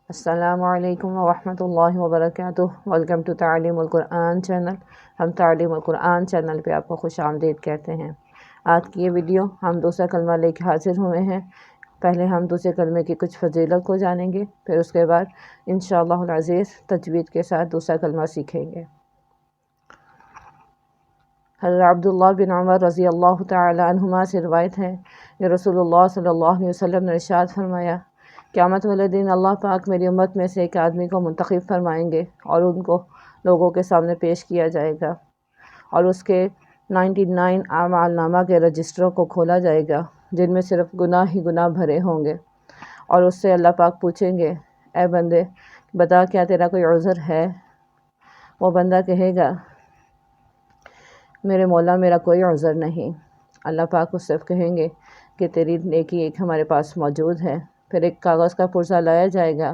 السلام علیکم ورحمۃ اللہ وبرکاتہ۔ ویلکم ٹو تعلیم القرآن چینل۔ ہم تعلیم القرآن چینل پہ آپ کو خوش آمدید کہتے ہیں۔ آج کی یہ ویڈیو ہم دوسرا کلمہ لے کے حاضر ہوئے ہیں۔ پہلے ہم دوسرے کلمے کی کچھ فضیلت کو جانیں گے، پھر اس کے بعد انشاءاللہ العزت تجوید کے ساتھ دوسرا کلمہ سیکھیں گے۔ حضرت عبداللہ بن عمر رضی اللہ تعالی عنہما سے روایت ہے کہ رسول اللہ صلی اللہ علیہ وسلم نے ارشاد فرمایا، قیامت والے دن اللہ پاک میری امت میں سے ایک آدمی کو منتخب فرمائیں گے اور ان کو لوگوں کے سامنے پیش کیا جائے گا، اور اس کے 99 اعمال نامہ کے رجسٹروں کو کھولا جائے گا جن میں صرف گناہ ہی گناہ بھرے ہوں گے، اور اس سے اللہ پاک پوچھیں گے، اے بندے بتا کیا تیرا کوئی عذر ہے؟ وہ بندہ کہے گا، میرے مولا میرا کوئی عذر نہیں۔ اللہ پاک اس سے کہیں گے کہ تیری نیکی ایک ہمارے پاس موجود ہے۔ پھر ایک کاغذ کا پرزہ لایا جائے گا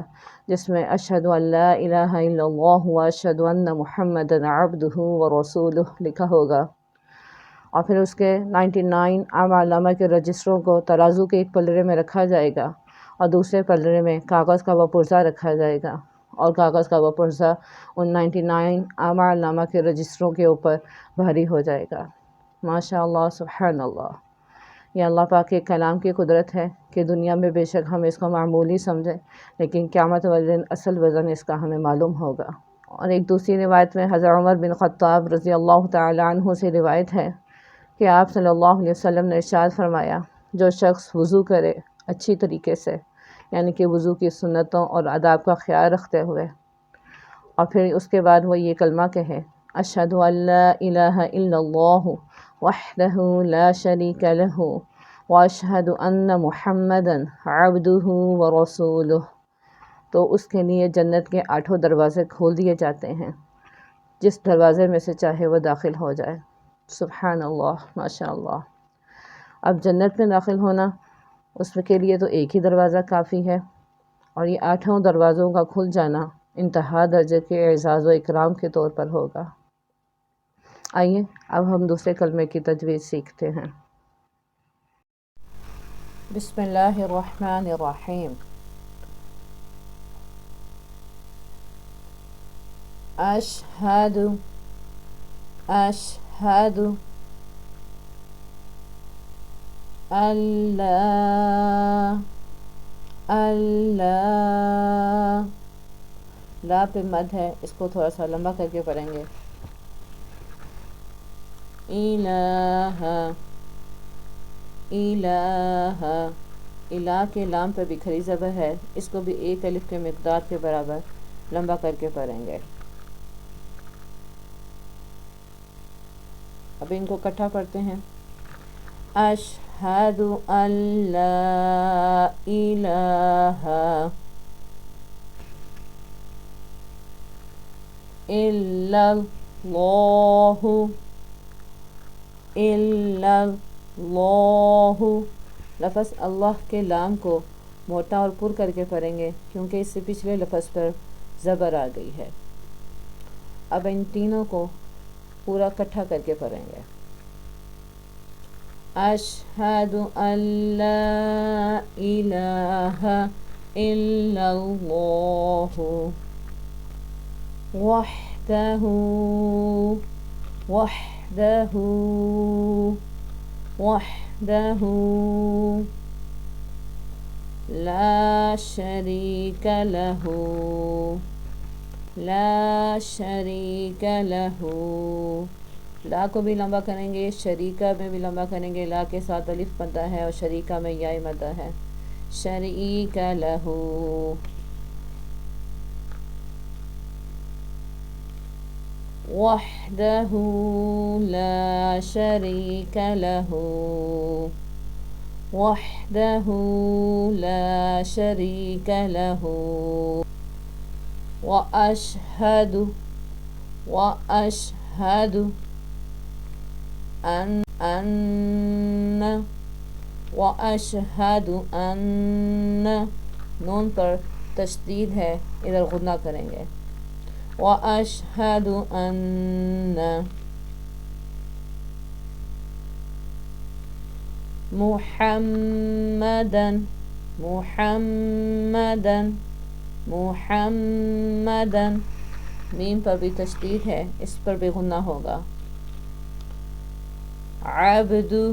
جس میں اشہد ان لا الہ الا اللہ و اشہد ان محمدا عبدہ و رسولہ لکھا ہوگا، اور پھر اس کے 99 اعمال نامہ کے رجسٹروں کو ترازو کے ایک پلڑے میں رکھا جائے گا اور دوسرے پلڑے میں کاغذ کا وہ پرزہ رکھا جائے گا، اور کاغذ کا وہ پرزہ ان 99 اعمال نامہ کے رجسٹروں کے اوپر بھاری ہو جائے گا۔ ماشاء اللہ، سبحان اللہ۔ یہ اللہ پاک کے کلام کی قدرت ہے کہ دنیا میں بے شک ہم اس کو معمولی سمجھیں، لیکن قیامت والے دن اصل وزن اس کا ہمیں معلوم ہوگا۔ اور ایک دوسری روایت میں حضرت عمر بن خطاب رضی اللہ تعالی عنہ سے روایت ہے کہ آپ صلی اللہ علیہ وسلم نے ارشاد فرمایا، جو شخص وضو کرے اچھی طریقے سے، یعنی کہ وضو کی سنتوں اور آداب کا خیال رکھتے ہوئے، اور پھر اس کے بعد وہ یہ کلمہ کہے، اشہد ان لا الہ الا اللہ وحدہ لا شریک لہ واشہد ان محمدا عبدہ ورسولہ، تو اس کے لیے جنت کے 8 دروازے کھول دیے جاتے ہیں، جس دروازے میں سے چاہے وہ داخل ہو جائے۔ سبحان اللہ، ماشاء اللہ۔ اب جنت میں داخل ہونا، اس کے لیے تو ایک ہی دروازہ کافی ہے، اور یہ 8 دروازوں کا کھل جانا انتہا درجے کے اعزاز و اکرام کے طور پر ہوگا۔ آئیے اب ہم دوسرے کلمے کی تجوید سیکھتے ہیں۔ بسم اللہ الرحمن الرحیم۔ اشہد اشہد اللہ اللہ، لا پہ مد ہے، اس کو تھوڑا سا لمبا کر کے پڑھیں گے۔ الہ الہ، الہ کے لام پہ بھی کھری زبر ہے، اس کو بھی ایک الف کے مقدار کے برابر لمبا کر کے پڑھیں گے۔ اب ان کو اکٹھا پڑھتے ہیں۔ اشہد ان لا الہ الا اللہ الا اللہ، لفظ اللہ کے لام کو موٹا اور پر کر کے پڑھیں گے کیونکہ اس سے پچھلے لفظ پر زبر آ گئی ہے۔ اب ان تینوں کو پورا اکٹھا کر کے پڑھیں گے۔ اشہد ان لا الہ الا اللہ وحدہ وحدہ وحدہ لا شریک لہ لا شریک لہ، لا کو بھی لمبا کریں گے، شریکہ میں بھی لمبا کریں گے، لا کے ساتھ الف مدہ ہے اور شریکہ میں یا مدہ ہے، شریک لہ وحدہ لا شریک لہ وحدہ لا شریک لہ واشہد واشہد ان واشہد ان، نون پر تشدید ہے، ادھر غنہ کریں گے، وأشهد أن محمدا میم پر بھی تشدید ہے، اس پر بھی غنہ ہوگا. عبدہ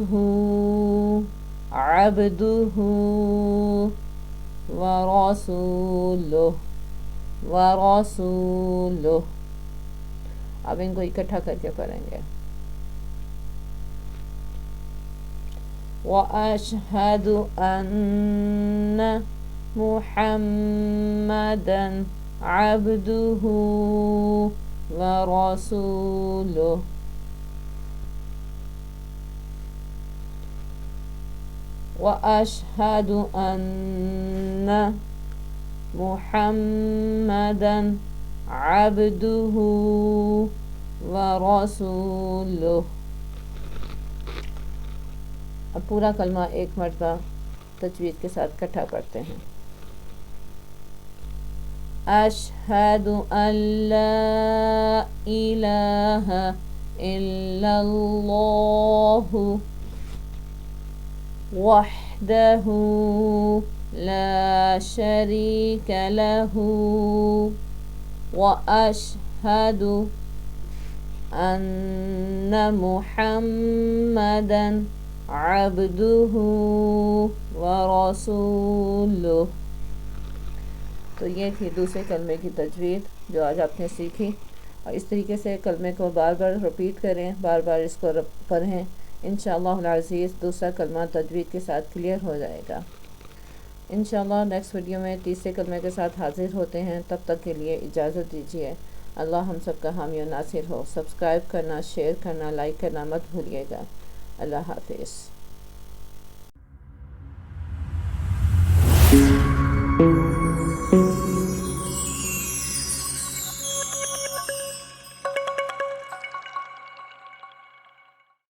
ورسولہ. اب ان کو اکٹھا کر کے پڑھیں گے. وَأَشْهَدُ أَنَّ مُحَمَّدًا عَبْدُهُ وَرَسُولُهُ. وَأَشْهَدُ أَنَّ مُحَمَّدًا عَبْدُهُ وَرَسُولُهُ. اب پورا کلمہ ایک مرتبہ تجوید کے ساتھ اکٹھا پڑھتے ہیں. اشہد ان لا الہ الا اللہ وحدہ لا شریک لہ واشہد ان محمدا عبدہ ورسولہ. تو یہ تھی دوسرے کلمے کی تجوید جو آج آپ نے سیکھی، اور اس طریقے سے کلمے کو بار بار رپیٹ کریں، بار بار اس کو پڑھیں. انشاءاللہ العزیز دوسرا کلمہ تجوید کے ساتھ کلیئر ہو جائے گا. انشاءاللہ نیکسٹ ویڈیو میں تیسرے کلمے کے ساتھ حاضر ہوتے ہیں. تب تک کے لیے اجازت دیجیے. اللہ ہم سب کا حامی و ناصر ہو. سبسکرائب کرنا، شیئر کرنا، لائک کرنا مت بھولیے گا. اللہ حافظ.